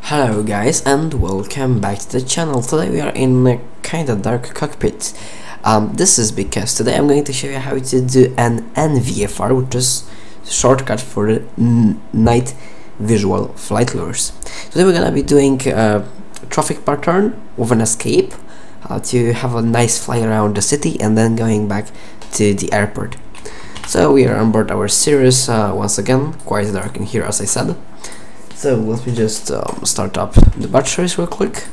Hello guys and welcome back to the channel. Today we are in a kinda dark cockpit. This is because today I'm going to show you how to do an NVFR, which is shortcut for the night visual flight lures. Today we're gonna be doing a traffic pattern with an escape, to have a nice fly around the city and then going back to the airport. So we are on board our Cirrus, once again, quite dark in here as I said. So let me just start up the batteries real quick,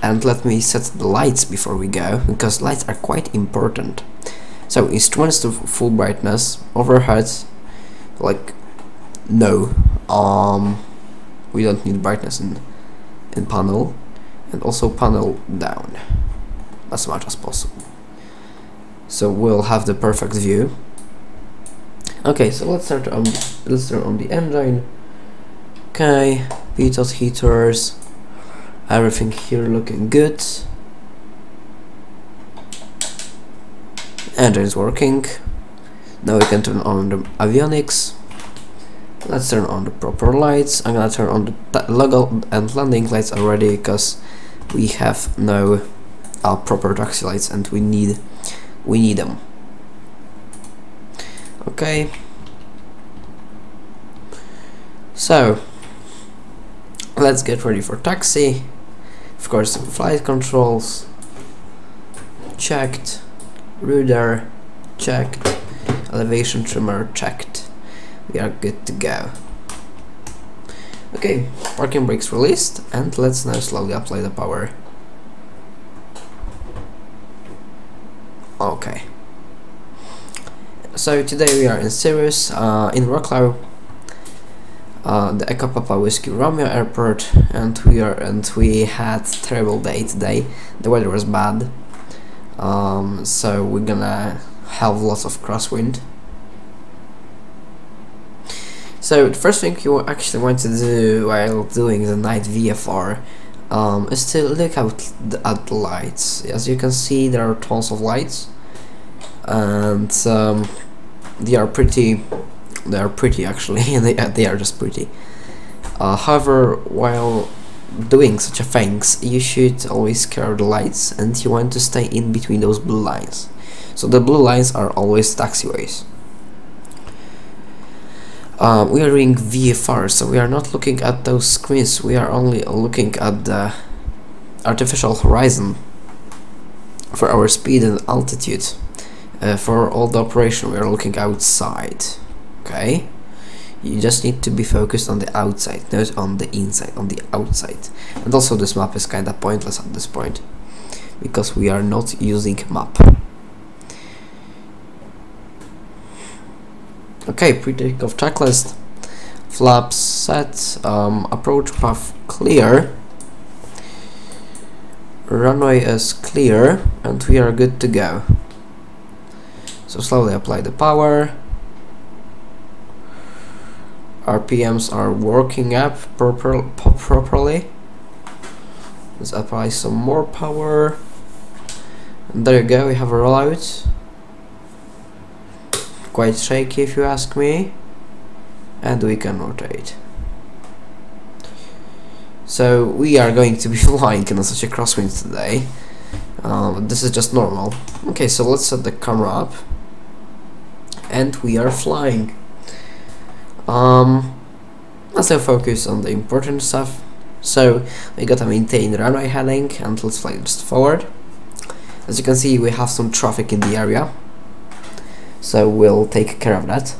and let me set the lights before we go, because lights are quite important. So instruments to full brightness, overhead, like no, we don't need brightness in panel, and also panel down as much as possible. So we'll have the perfect view. Okay, so let's turn on the engine. Okay, pitot heaters, everything here looking good. Engine is working. Now we can turn on the avionics. Let's turn on the proper lights. I'm gonna turn on the logo and landing lights already because we have no proper taxi lights and we need them. Okay. So let's get ready for taxi. Of course, flight controls checked, radar checked, elevation trimmer checked. We are good to go. Okay, parking brakes released, and let's now slowly apply the power. Okay. So today we are in Cirrus, in Wrocław, the Echo Papa Whiskey Romeo Airport, and we had terrible day today. The weather was bad, so we're gonna have lots of crosswind. So the first thing you actually want to do while doing the night VFR is to look at the lights. As you can see, there are tons of lights, and they are pretty actually. they are just pretty. However, while doing such a things, you should always curve the lights, and you want to stay in between those blue lines. So the blue lines are always taxiways. We are doing VFR, so we are not looking at those screens. We are only looking at the artificial horizon for our speed and altitude. For all the operation, we are looking outside. Okay, you just need to be focused on the outside, not on the inside, on the outside. And also this map is kinda pointless at this point because we are not using map. Okay, pre-takeoff checklist, flaps set, approach path clear, runway is clear, and we are good to go. So slowly apply the power. RPMs are working up properly. Let's apply some more power. And there you go, we have a rollout. Quite shaky if you ask me. And we can rotate. So we are going to be flying in such a crosswind today. This is just normal. Okay, so let's set the camera up. And we are flying. Let's now focus on the important stuff. So we gotta maintain runway heading, and let's fly just forward. As you can see, we have some traffic in the area, so we'll take care of that.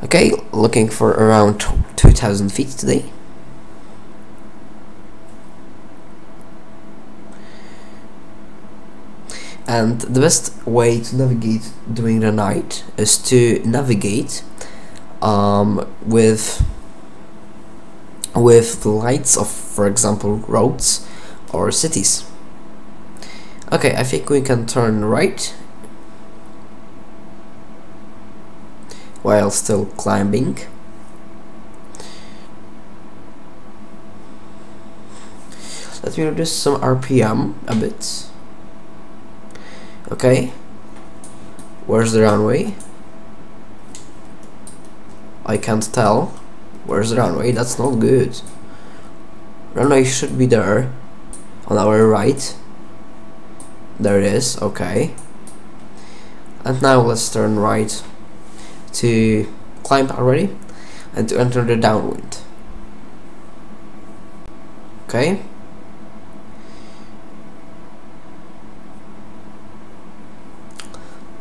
Okay, looking for around 2,000 feet today. And the best way to navigate during the night is to navigate with the lights of, for example, roads or cities. Okay, I think we can turn right while still climbing. Let me reduce some RPM a bit. Okay, where's the runway? I can't tell. Where's the runway? That's not good. Runway should be there, on our right. There it is, okay. And now let's turn right to climb already and to enter the downwind. Okay.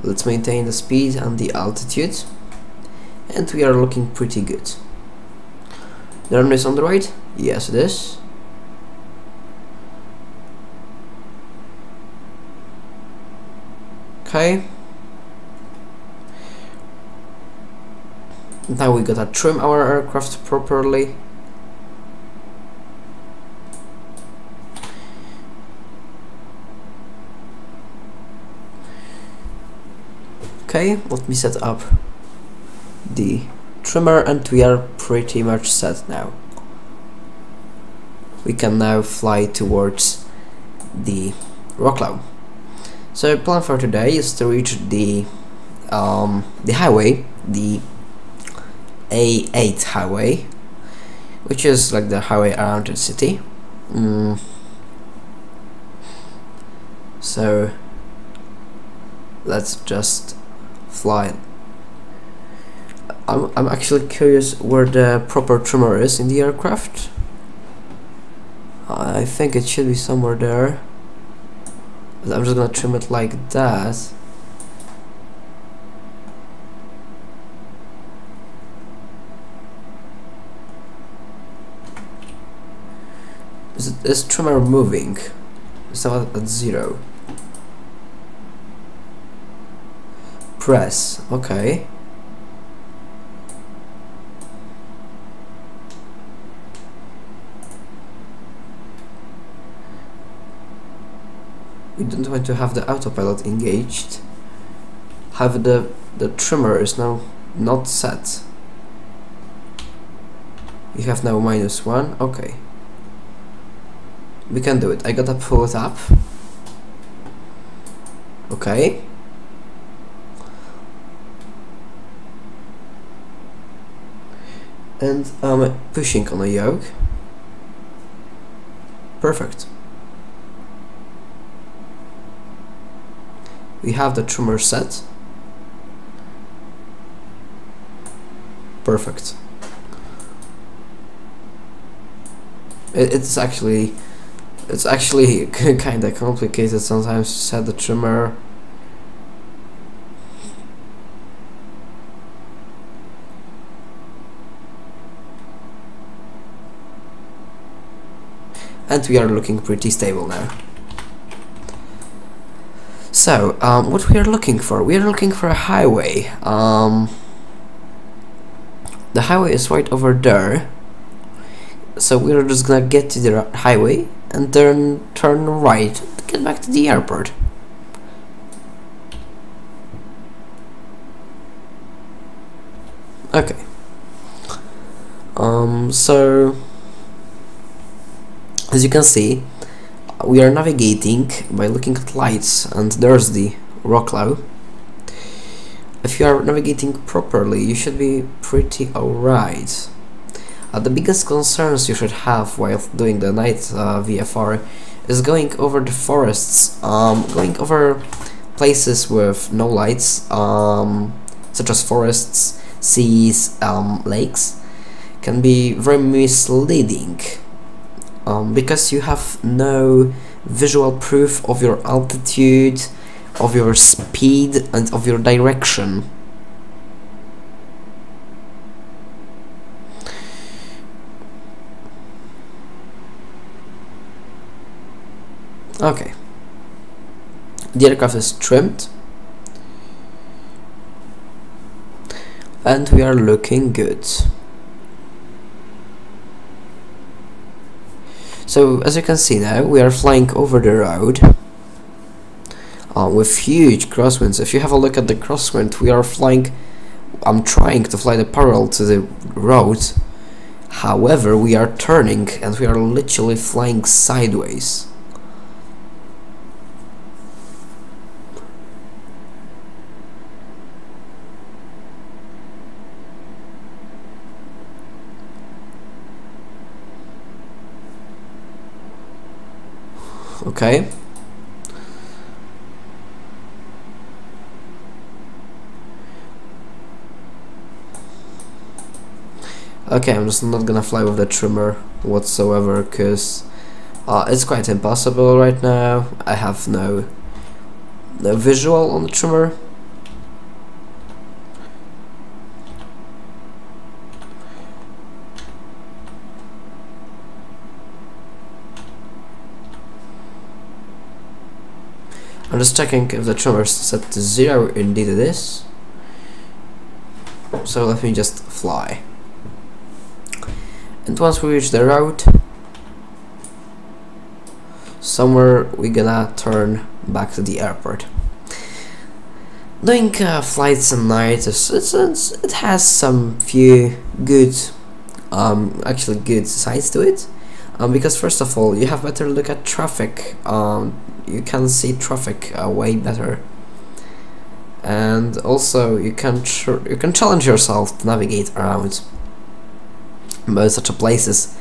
Let's maintain the speed and the altitude, and we are looking pretty good. The runway is on the right? Yes, it is. Okay. Now we gotta trim our aircraft properly. Okay, let me set up the trimmer and we are pretty much set now. We can now fly towards the rock cloud. So the plan for today is to reach the highway, the A8 highway, which is like the highway around the city. So let's just fly. I'm actually curious where the proper trimmer is in the aircraft. I think it should be somewhere there. But I'm just gonna trim it like that. Is trimmer moving? It's not at 0. Press, okay. We don't want to have the autopilot engaged. However, the trimmer is now not set. We have now -1, okay. We can do it. I gotta pull it up. Okay. And I'm pushing on a yoke. Perfect. We have the trimmer set. Perfect. It's actually kinda complicated sometimes to set the trimmer. And we are looking pretty stable now. So, what we are looking for? We are looking for a highway. The highway is right over there. So we're just gonna get to the highway and then turn right to get back to the airport. Okay. So as you can see, we are navigating by looking at lights, and there's the rock cloud. If you are navigating properly, you should be pretty alright. The biggest concerns you should have while doing the night VFR is going over the forests, going over places with no lights, such as forests, seas, lakes, can be very misleading. Because you have no visual proof of your altitude, of your speed, and of your direction. Okay. The aircraft is trimmed. And we are looking good. So as you can see now, we are flying over the road with huge crosswinds. If you have a look at the crosswind, we are flying. I'm trying to fly the parallel to the road. However, we are turning and we are literally flying sideways. Okay. Okay, I'm just not gonna fly with the trimmer whatsoever, because it's quite impossible right now. I have no visual on the trimmer. I'm just checking if the trimmer is set to 0. Indeed it is. So let me just fly. And once we reach the road, somewhere we're gonna turn back to the airport. Doing flights at night it has some few good, actually good sides to it. Because first of all, you have better look at traffic. You can see traffic way better, and also you can challenge yourself to navigate around both such places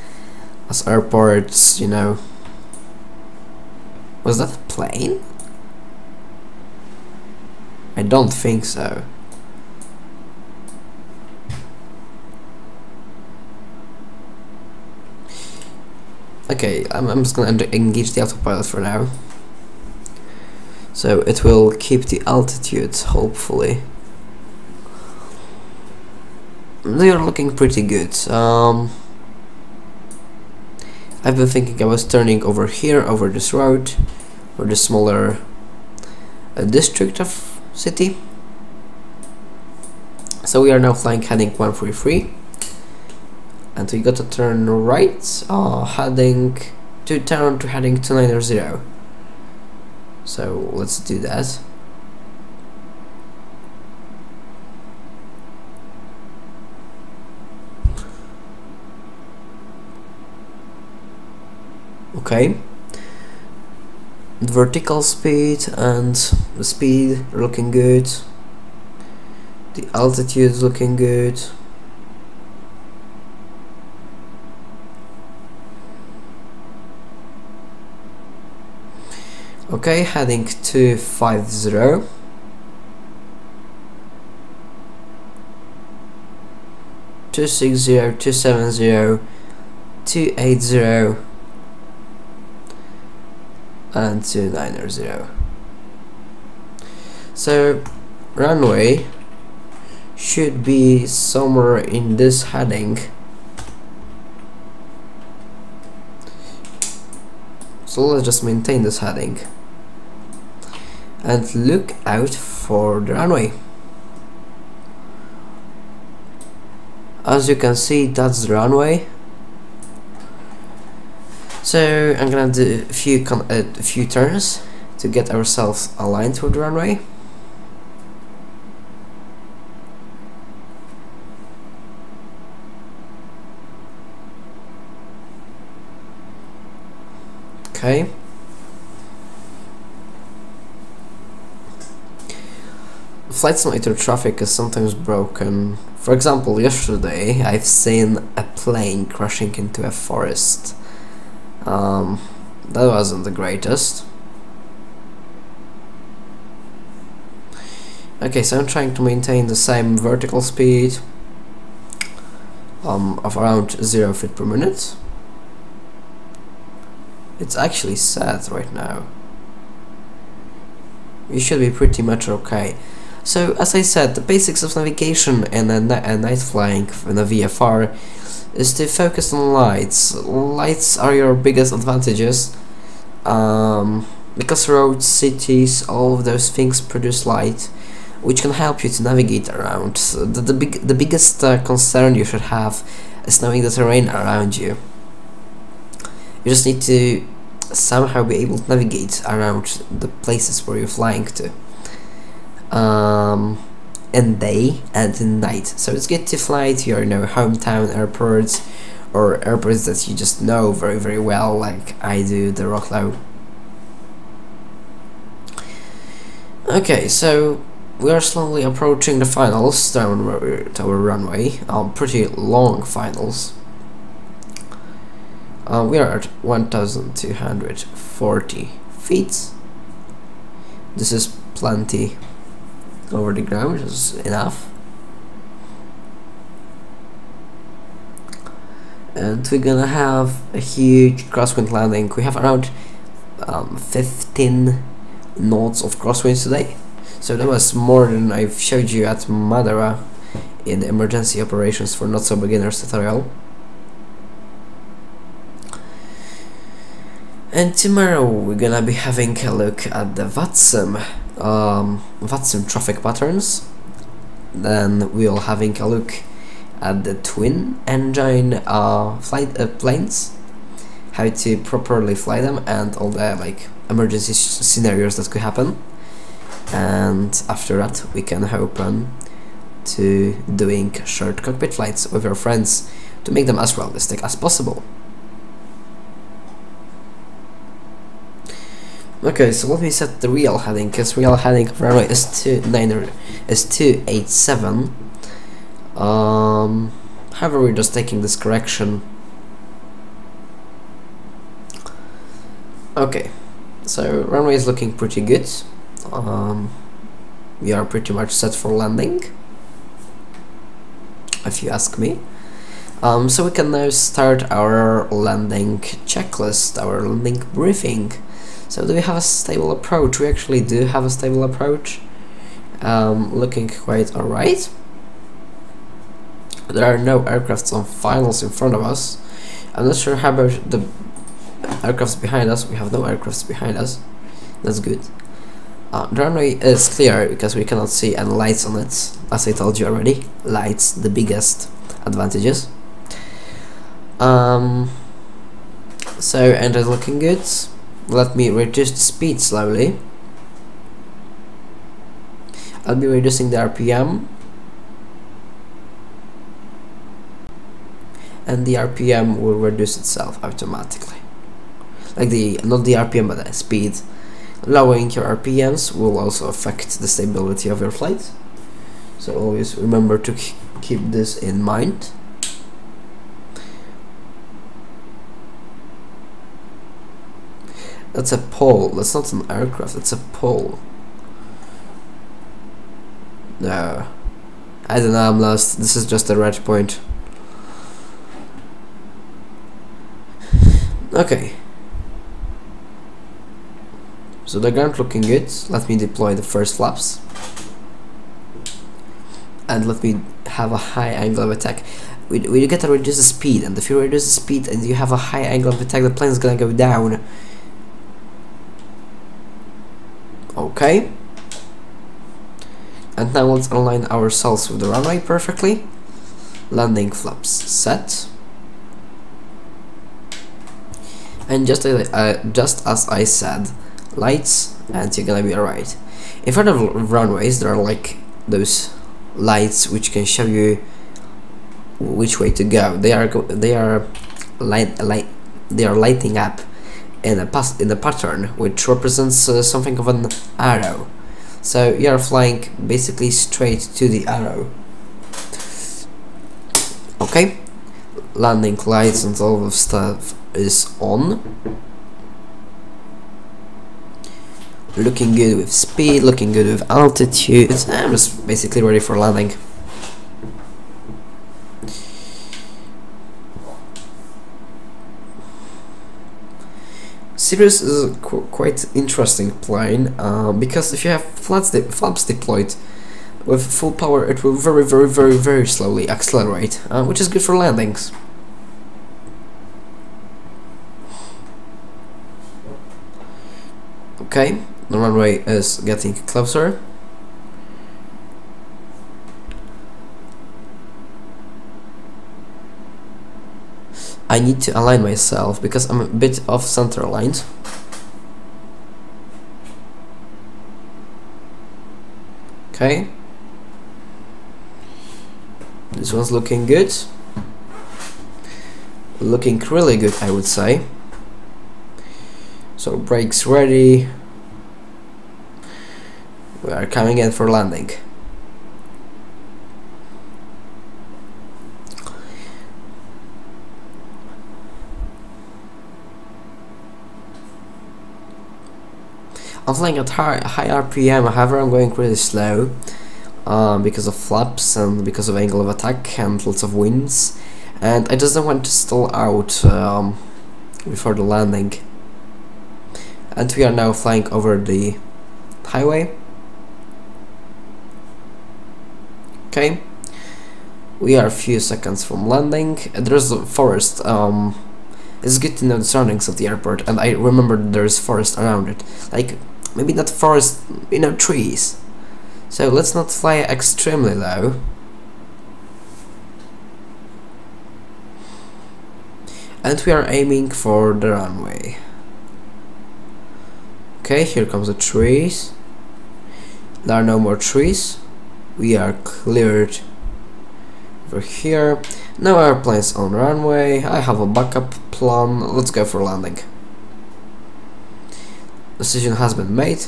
as airports. You know, was that a plane? I don't think so. Okay, I'm just gonna engage the autopilot for now, so it will keep the altitude, hopefully. They are looking pretty good. I've been thinking I was turning over here, over this road, for the smaller district of city. So we are now flying heading 133. And we got to turn right, heading 290. So let's do that. Okay. The vertical speed and the speed are looking good. The altitude is looking good. Okay, heading 250. Two 260, 270, 280, and 290. So runway should be somewhere in this heading. So let's just maintain this heading and look out for the runway. As you can see, that's the runway. So I'm gonna do a few turns to get ourselves aligned with the runway. Okay. Flight simulator traffic is sometimes broken. For example, yesterday I've seen a plane crashing into a forest. That wasn't the greatest. Okay, so I'm trying to maintain the same vertical speed of around 0 feet per minute. It's actually set right now. You should be pretty much okay. So as I said, the basics of navigation in a night flying in a VFR is to focus on lights. Lights are your biggest advantages, because roads, cities, all of those things produce light, which can help you to navigate around. So the biggest concern you should have is knowing the terrain around you. You just need to somehow be able to navigate around the places where you're flying to, in day and in night. So it's good to fly to your hometown airports, or airports that you just know very, very well, like I do, the Rocklow. Okay, so we are slowly approaching the finals down to our runway. Pretty long finals. We are at 1240 feet. This is plenty over the ground, which is enough. And we're gonna have a huge crosswind landing. We have around 15 knots of crosswinds today, so that was more than I've showed you at Madeira in the emergency operations for not so beginners tutorial. And tomorrow we're gonna be having a look at the VATSIM traffic patterns. Then we'll having a look at the twin engine flight planes, how to properly fly them, and all the like emergency scenarios that could happen. And after that we can open to doing short cockpit flights with your friends to make them as realistic as possible. Okay, so let me set the real heading, because real heading of runway is 287. However, we're just taking this correction. Okay, so runway is looking pretty good. We are pretty much set for landing, if you ask me. So we can now start our landing checklist, our landing briefing. So do we have a stable approach? We actually do have a stable approach. Looking quite alright. There are no aircrafts on finals in front of us. I'm not sure how about the aircrafts behind us. We have no aircrafts behind us. That's good. The runway is clear because we cannot see any lights on it. As I told you already, lights the biggest advantages. So engine's looking good. Let me reduce the speed slowly. I'll be reducing the RPM, and the RPM will reduce itself automatically. Like not the RPM but the speed. Lowering your RPMs will also affect the stability of your flight, so always remember to keep this in mind. That's a pole, that's not an aircraft, it's a pole. No, I don't know, I'm lost. This is just a red point. Okay. So the ground looking good. Let me deploy the first flaps. And let me have a high angle of attack. We get to reduce the speed, and if you reduce the speed and you have a high angle of attack, the plane is gonna go down. Okay. And now let's align ourselves with the runway perfectly. Landing flaps set. And just as I said, lights, and you're gonna be alright. In front of runways there are like those lights which can show you which way to go. They are lighting up in a pattern which represents something of an arrow. So you are flying basically straight to the arrow. Okay, landing lights and all of stuff is on. Looking good with speed, looking good with altitude. I'm just basically ready for landing. Cirrus is a quite interesting plane because if you have flaps deployed with full power, it will very slowly accelerate, which is good for landings. Okay, the runway is getting closer. I need to align myself because I'm a bit off center aligned. Okay. This one's looking good. Looking really good, I would say. So brakes ready. We are coming in for landing. I'm flying at high RPM, however I'm going really slow because of flaps and because of angle of attack and lots of winds, and I just don't want to stall out before the landing. And we are now flying over the highway. Okay, we are a few seconds from landing. There's a forest. It's good to know the surroundings of the airport, and I remember there's forest around it. Like, maybe not forest, trees. So let's not fly extremely low. And we are aiming for the runway. Okay, here comes the trees. There are no more trees. We are cleared over here. No airplanes on runway. I have a backup plan. Let's go for landing. Decision has been made.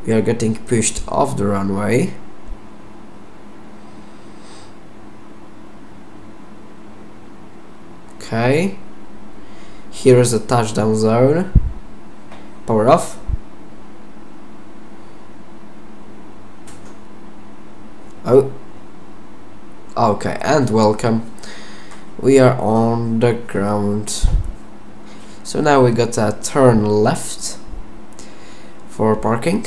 We are getting pushed off the runway. Okay. Here is the touchdown zone. Power off. Oh. Okay, and welcome. We are on the ground. So now we got a turn left for parking,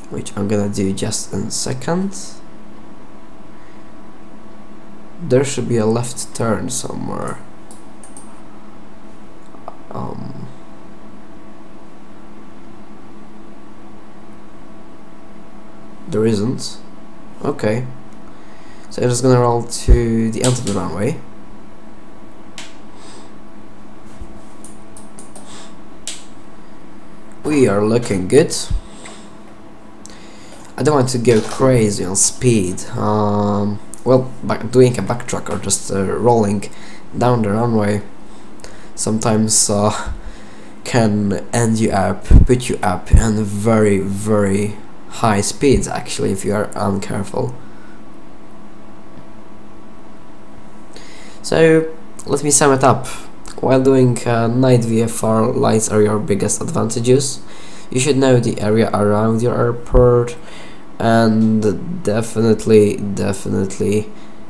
which I'm gonna do just in a second. There should be a left turn somewhere. There isn't. Okay. So I'm just gonna roll to the end of the runway. We are looking good. I don't want to go crazy on speed. Well, doing a backtrack or just rolling down the runway sometimes can end you up, put you up in very, very high speeds actually if you are uncareful. So let me sum it up. While doing Night VFR, lights are your biggest advantages. You should know the area around your airport, and definitely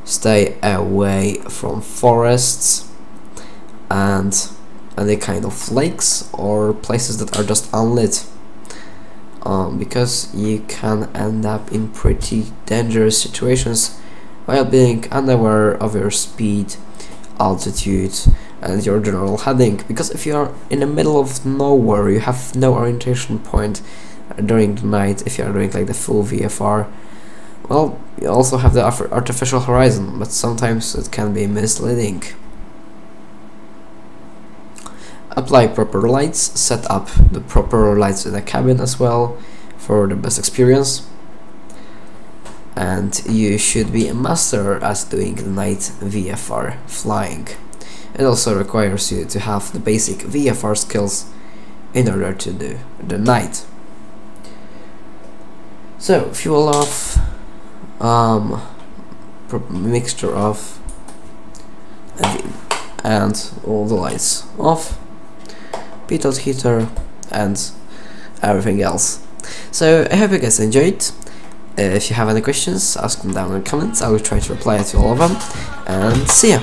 stay away from forests and any kind of lakes or places that are just unlit, because you can end up in pretty dangerous situations while being unaware of your speed, altitude and your general heading. Because if you are in the middle of nowhere, you have no orientation point during the night. If you are doing like the full VFR, well, you also have the artificial horizon, but sometimes it can be misleading. Apply proper lights, set up the proper lights in the cabin as well for the best experience, and you should be a master at doing the night VFR flying. It also requires you to have the basic VFR skills in order to do the night. So fuel off, mixture off, and all the lights off, pitot heater and everything else. So I hope you guys enjoyed. If you have any questions, ask them down in the comments. I will try to reply to all of them, and see ya.